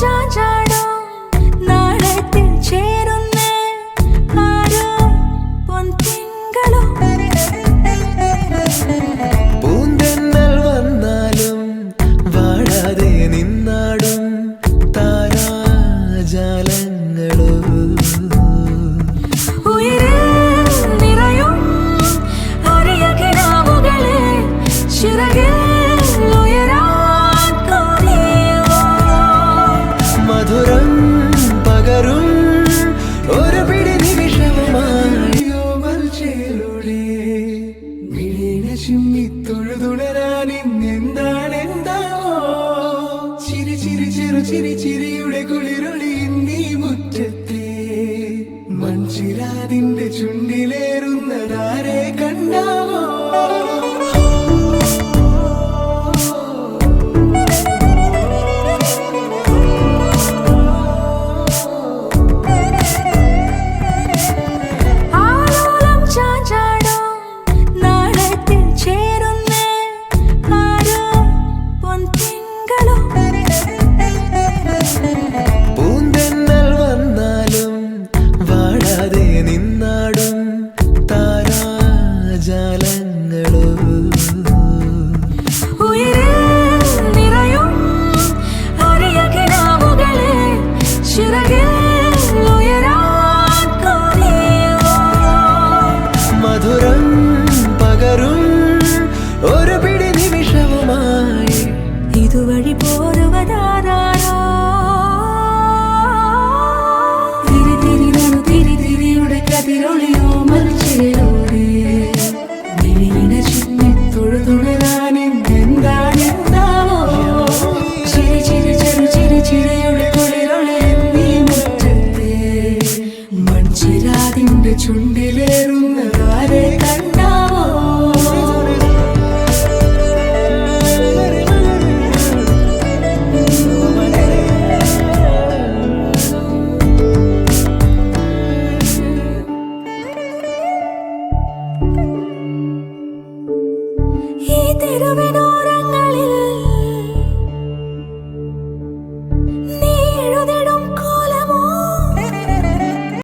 ചാഞ്ചാടും നാളത്തിൽ ചേരുന്നേ ആരോ പൊൻതിങ്കളും പൂന്തെന്നൽ വന്നാലും വാഴാതെ നിന്നാടും താരാജാലങ്ങളോ മധുരം പകരും ഒരു പിടി നിമിഷവുമായി തൊഴുതുണരാനെന്താണെന്താവോ ചിരി ചിരി ചെറു ചിരി ചിരിയുടെ കുളിരൊളി നീ മുറ്റത്തെ മൺചിരാതിന്റെ ചുണ്ടിലേറുന്നതാരെ കണ്ടാവോ പൂന്തെന്നൽ വന്നാലും വാഴാതെ നിന്നാടും താരാജാലങ്ങളോ മധുരം പകരും ഒരു പിടി നിമിഷവുമായി ഇതുവഴി പോരുവതാരോ തിരിതിരിയുടെ കതിരൊളിയോ മരിച്ചേരോടെ വിളിയിട ചിന്നി തൊഴുതുണരാനെന്താണെന്താവോ ചിരി ചിരി ചെറു ചിരി ചിരിയുടെ കുളിരൊളി നീ മുറ്റത്തെ മൺചിരാതിന്റെ ചുണ്ടിലേറുന്നതാരെ കണ്ടാവോ ഈ തെരുവിനോ